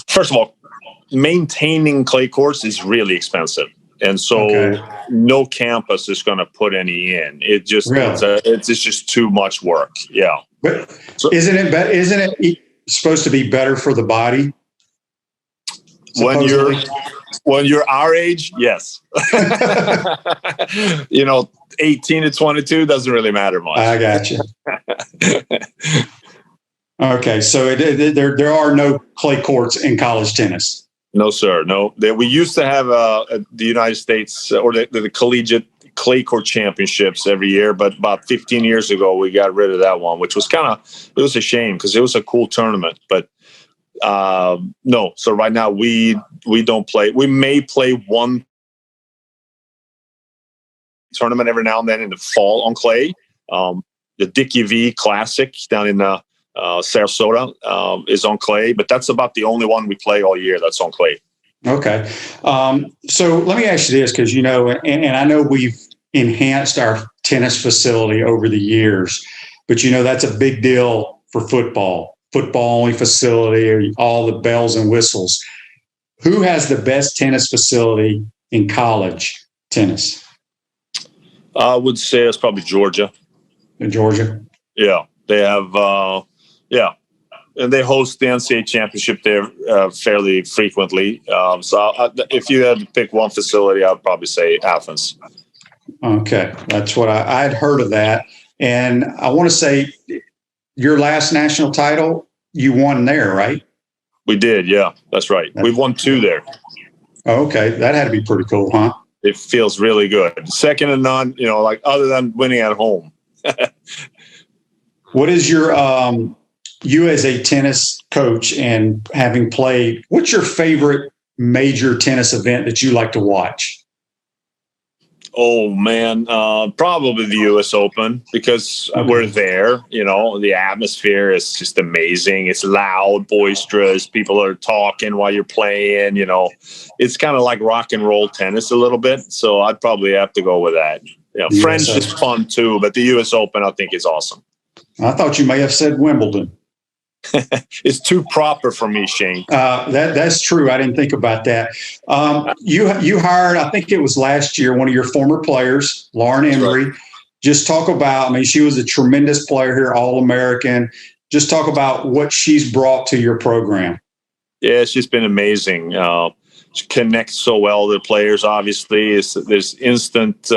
First of all, maintaining clay courts is really expensive. And so no campus is going to put any in. It's just too much work. Yeah. But isn't it supposed to be better for the body? When you're our age, yes. 18 to 22 doesn't really matter much. I got you. Okay, so there are no clay courts in college tennis. No, sir. No, we used to have the United States or the collegiate clay court championships every year, but about 15 years ago we got rid of that one, which was it was a shame because it was a cool tournament. But no, so right now we don't play. We may play one tournament every now and then in the fall on clay. The Dickie V Classic down in Sarasota is on clay, but that's about the only one we play all year that's on clay. Okay. So let me ask you this, because, and I know we've enhanced our tennis facility over the years, but, that's a big deal for football only facility, all the bells and whistles. Who has the best tennis facility in college tennis? I would say it's probably Georgia. In Georgia? Yeah. They have, and they host the NCAA championship there fairly frequently. If you had to pick one facility, I'd probably say Athens. Okay. That's what I had heard of that. And I want to say your last national title, you won there, right? We did. Yeah, that's right. We've won 2 there. Okay. That had to be pretty cool, huh? It feels really good. Second to none, other than winning at home. What is your, you as a tennis coach and having played, what's your favorite major tennis event that you like to watch? Oh, man, probably the U.S. Open because we're there. The atmosphere is just amazing. It's loud, boisterous. People are talking while you're playing. It's kind of like rock and roll tennis a little bit. So I'd probably have to go with that. French is fun, too, but the U.S. Open, I think, is awesome. I thought you may have said Wimbledon. It's too proper for me, Shane. That's true. I didn't think about that. You hired, I think it was last year, one of your former players, Lauren Emery. Right. Just talk about, she was a tremendous player here, All-American. Just talk about what she's brought to your program. Yeah, she's been amazing. She connects so well with the players, obviously. There's instant,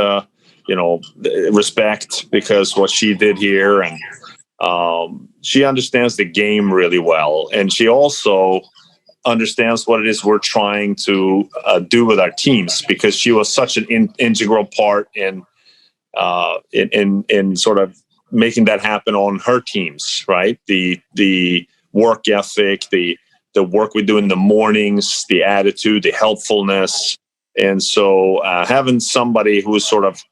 respect because what she did here, and she understands the game really well, and she also understands what it is we're trying to do with our teams, because she was such an integral part in sort of making that happen on her teams. Right, the work ethic, the work we do in the mornings, the attitude, the helpfulness, and so having somebody who is sort of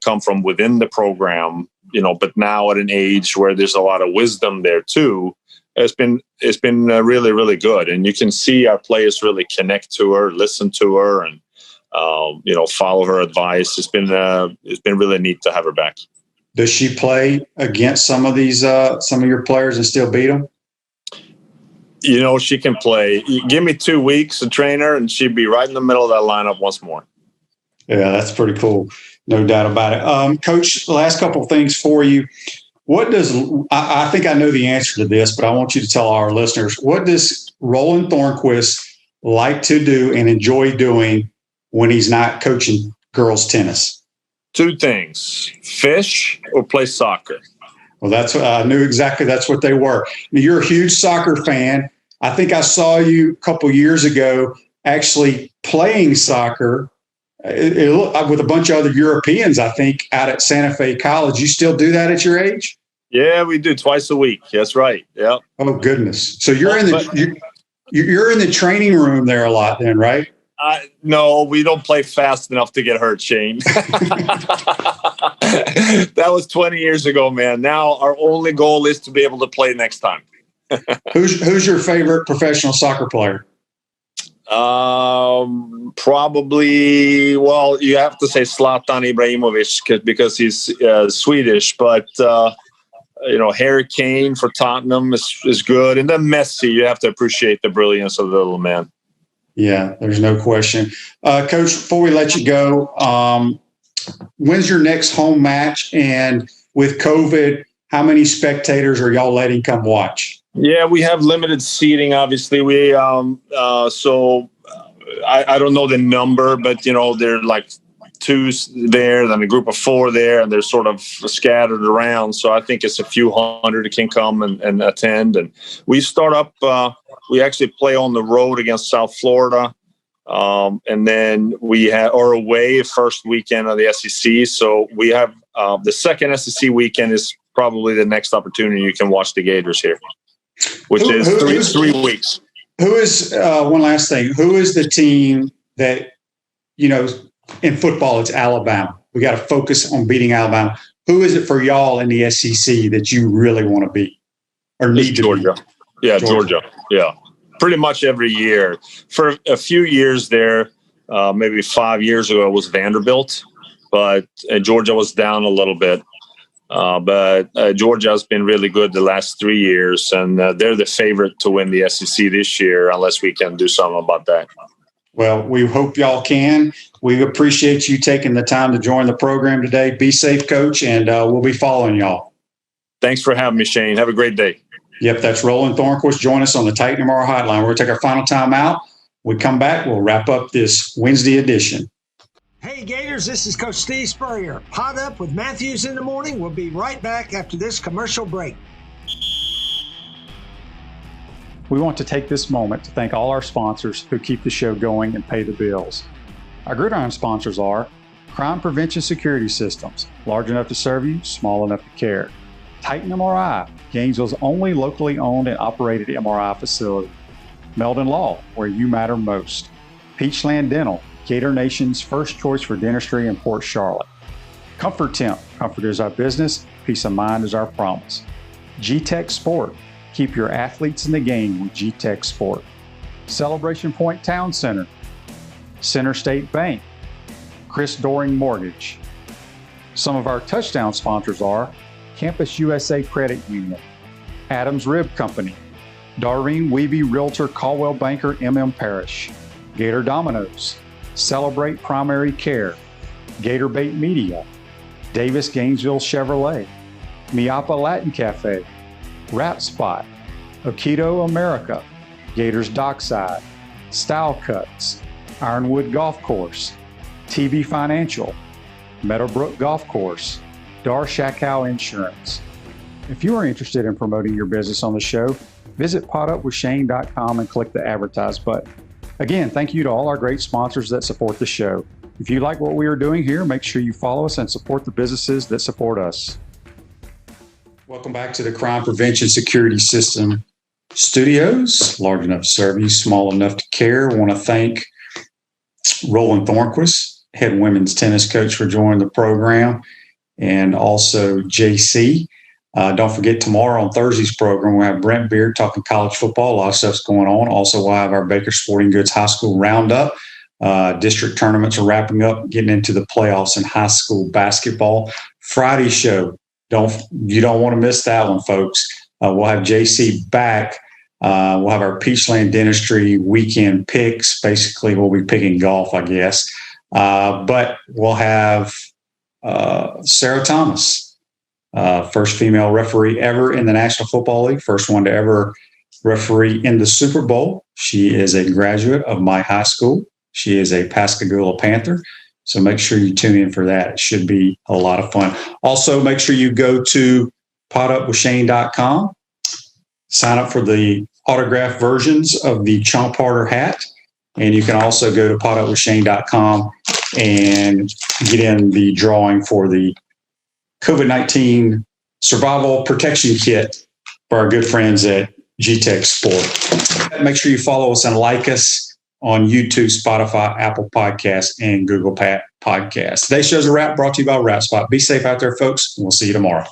come from within the program, but now at an age where there's a lot of wisdom there too, it's been really, really good. And you can see our players really connect to her, listen to her, and follow her advice. It's been really neat to have her back. Does she play against some of your players and still beat them? She can play. Give me 2 weeks to train her, and she'd be right in the middle of that lineup once more. Yeah, that's pretty cool. No doubt about it. Coach, the last couple of things for you. I think I know the answer to this, but I want you to tell our listeners, what does Roland Thornqvist like to do and enjoy doing when he's not coaching girls tennis? 2 things: fish or play soccer. Well, I knew exactly that's what they were. You're a huge soccer fan. I think I saw you a couple years ago actually playing soccer with a bunch of other Europeans, I think, out at Santa Fe College. You still do that at your age? Yeah, we do twice a week. That's right. Yeah. Oh, goodness. So you're in the training room there a lot then, right? No, we don't play fast enough to get hurt, Shane. That was 20 years ago, man. Now our only goal is to be able to play next time. Who's your favorite professional soccer player? Probably, well, you have to say Zlatan Ibrahimovic because he's Swedish, but Harry Kane for Tottenham is good. And then Messi, you have to appreciate the brilliance of the little man. Yeah, there's no question. Coach, before we let you go, when's your next home match? And with COVID, how many spectators are y'all letting come watch? Yeah, we have limited seating, obviously. So I don't know the number, but, they're like 2 there, then a group of 4 there, and they're sort of scattered around. So I think it's a few hundred that can come and attend. And we start up, we actually play on the road against South Florida. And then we are away first weekend of the SEC. So we have the second SEC weekend is probably the next opportunity you can watch the Gators here, which is 3 weeks. Who is, one last thing, who is the team that, in football, it's Alabama. We got to focus on beating Alabama. Who is it for y'all in the SEC that you really want to beat or need to Georgia. beat? Yeah, Georgia. Yeah. Pretty much every year. For a few years there, maybe 5 years ago, it was Vanderbilt, but Georgia was down a little bit. But Georgia has been really good the last 3 years, and they're the favorite to win the SEC this year, unless we can do something about that. Well, we hope y'all can. We appreciate you taking the time to join the program today. Be safe, Coach, and we'll be following y'all. Thanks for having me, Shane. Have a great day. Yep, that's Roland Thornqvist. Join us on the Titan MR Hotline. We're going to take our final time out. When we come back, we'll wrap up this Wednesday edition. Hey Gators, this is Coach Steve Spurrier. Pot Up with Matthews in the morning. We'll be right back after this commercial break. We want to take this moment to thank all our sponsors who keep the show going and pay the bills. Our Gridiron sponsors are Crime Prevention Security Systems, large enough to serve you, small enough to care. Titan MRI, Gainesville's only locally owned and operated MRI facility. Meldon Law, where you matter most. Peachland Dental, Gator Nation's first choice for dentistry in Port Charlotte. Comfort Temp, comfort is our business, peace of mind is our promise. G-Tech Sport, keep your athletes in the game with G-Tech Sport. Celebration Point Town Center, Center State Bank, Chris Doring Mortgage. Some of our touchdown sponsors are Campus USA Credit Union, Adams Rib Company, Darlene Weeby Realtor Caldwell Banker MM Parish, Gator Dominoes, Celebrate Primary Care, Gator Bait Media, Davis Gainesville Chevrolet, Miapa Latin Cafe, Rap Spot, Okito America, Gators Dockside, Style Cuts, Ironwood Golf Course, TV Financial, Meadowbrook Golf Course, Dar Shakow Insurance. If you are interested in promoting your business on the show, visit potupwithshane.com and click the advertise button. Again, thank you to all our great sponsors that support the show. If you like what we are doing here, make sure you follow us and support the businesses that support us. Welcome back to the Crime Prevention Security System Studios. Large enough to serve you, small enough to care. I want to thank Roland Thornqvist, head women's tennis coach, for joining the program, and also JC. Don't forget, tomorrow on Thursday's program, we'll have Brent Beard talking college football. A lot of stuff's going on. Also, we'll have our Baker Sporting Goods High School Roundup. District tournaments are wrapping up, getting into the playoffs in high school basketball. Friday show, you don't want to miss that one, folks. We'll have JC back. We'll have our Peachland Dentistry weekend picks. Basically, we'll be picking golf, I guess. But we'll have Sarah Thomas, first female referee ever in the National Football League, first one to ever referee in the Super Bowl. She is a graduate of my high school. She is a Pascagoula Panther. So make sure you tune in for that. It should be a lot of fun. Also, make sure you go to potupwithshane.com. Sign up for the autographed versions of the Chomp Harder hat. And you can also go to potupwithshane.com and get in the drawing for the COVID-19 survival protection kit for our good friends at G-Tech Sport. Make sure you follow us and like us on YouTube, Spotify, Apple Podcasts, and Google Podcasts. Today's show's a wrap, brought to you by Wrap Spot. Be safe out there, folks, and we'll see you tomorrow.